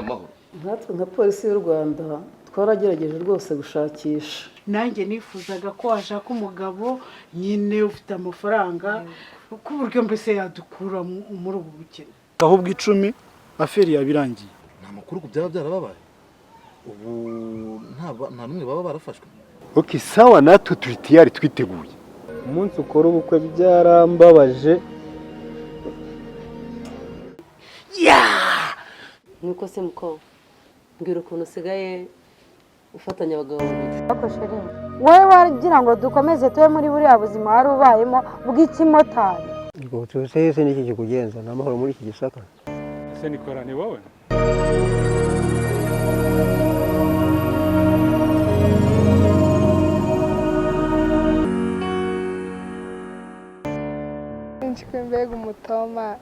amahoro. Natwe nka polisi y'u Rwanda twaragerageje rwose gushakisha. Nanjye nifuzaga ko washaka umugabo nyine ufite amafaranga ku buryo mbese yadukura muri ubu bukene. Ahubwo 10 aferi yabirangiye. Nta makuru ku byaba byarababaye. Ubu nta numwe baba barafashwe. Okay, sawa natwe turi tiyari twiteguye. Umunsi ukora ubukwe byarambabaje. Nuko se muko mbwira ukuntu usigaye ufatanya abagabo babiri. Akosheri wowe wagira ngo dukomeze tube muri buriya buzima wari ubayemo bw'ikimotari. Ngo twese niki kikugenza n'amahoro muri iki gisaka. Ese nikora ni wowe? Mbega umutoma.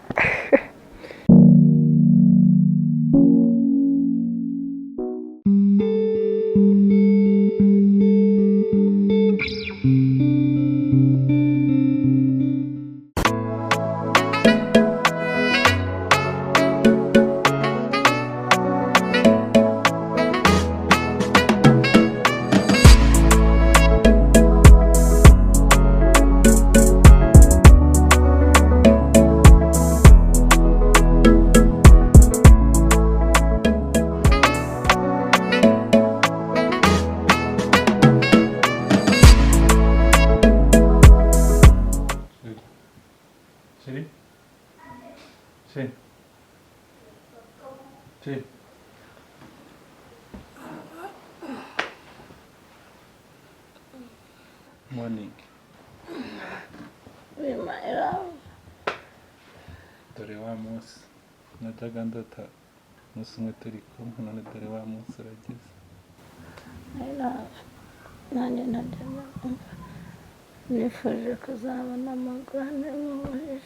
Morning. Dore wa munsi najyaga ndota umunsi umwe turi kumwe none dore wa munsi urageze. Nanjye nifuje kuzabona amagane nk'uburiri.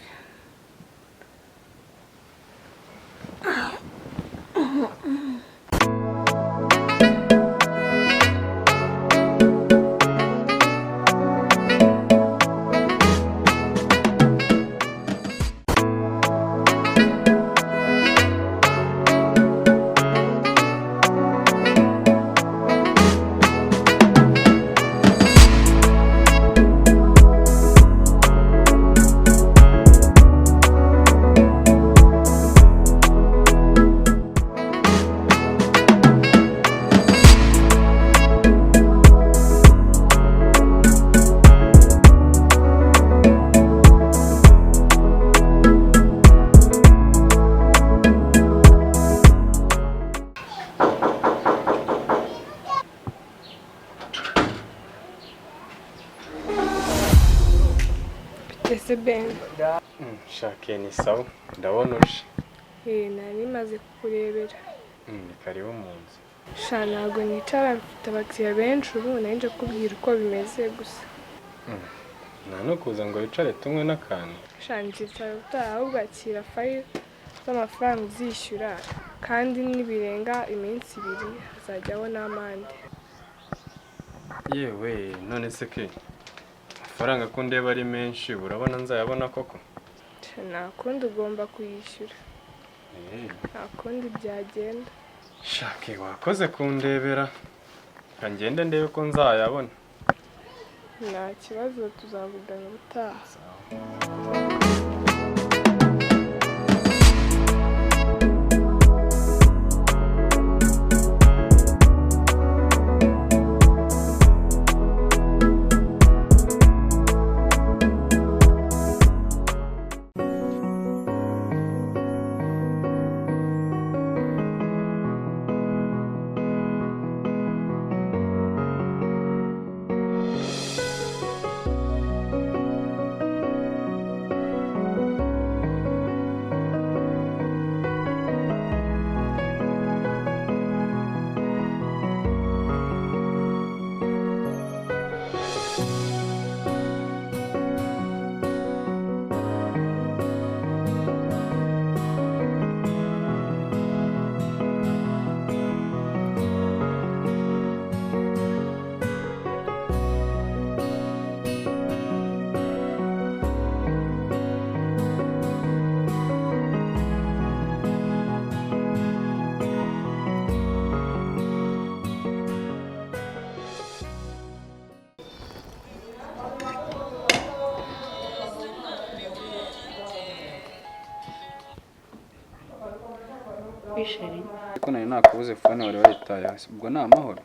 Ese Ben. Shake ni sawa ndabona uje. Nari maze kukurebera. Ni karibu mu nzu. Sha ntago nicara mfite abakiriya benshi ubu nanje kubwira uko bimeze gusa. Nta no kuza ngo wicare tumwe n'akantu. Sha nzicara utaha ahubwo akira file z'amafaranga uzishyura kandi nibirenga iminsi 2 azajyaho n'amande. Yewe none se ke faranga ko ndeba ari menshi urabona nzayabona koko. Nta kundi ugomba kuyishyura. Nta kundi byagenda. Shake wakoze kundebera. Kangende ndebe ko nzayabona. Nta kibazo tuzavugana ubutaha. kwisheri ariko nari nakubuze fone wari wayitaye hasi ubwo ni amahoro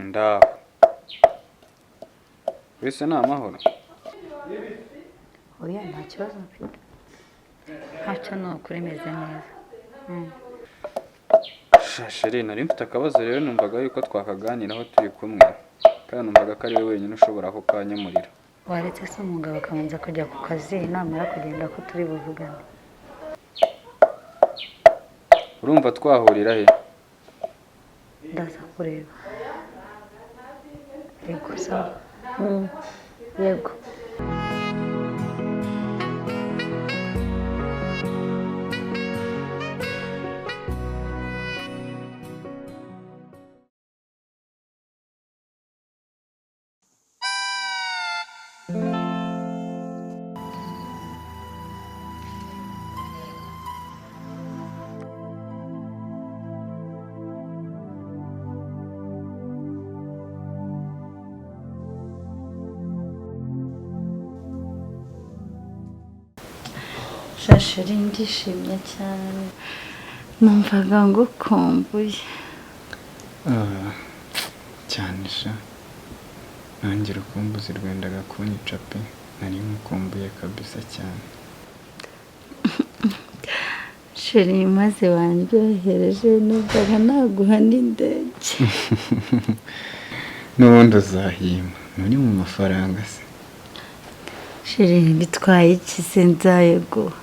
ndaho wese ni amahoro oya nta kibazo mfite ntacyo ni ukuri meze neza shasheri nari mfite akabazo rero numvaga yuko twakaganiraho turi kumwe kandi numvaga ko ari we wenyine ushobora ako kanyamurira waretse se umugabo akabanza kujya ku kazi namara kugenda ko turi buvugane urumva twahurira he ndaza kureba yego sawa yego shasheri ndishimye cyane numvaga ngukumbuye cyane sha nanjye urukumbuzi rwendaga kunyica pe nari nkukumbuye kabisa cyane sheri maze wandyohereje numvaga naguha n'indege n'ubundi uzahima nturi mu mafaranga se sheri bitwaye iki se nzayeguha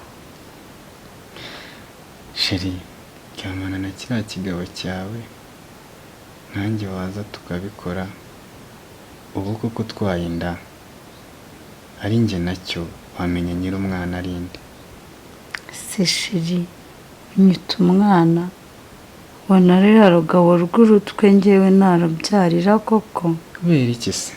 sheri ryamana na kiriya kigabo cyawe nanjye waza tukabikora ubu koko utwaye inda ari njye nacyo wamenya nyir'umwana ari nde se sheri unyita umwana ubona rero rugabo rw'urutwe ngewe narabyarira koko kubera iki se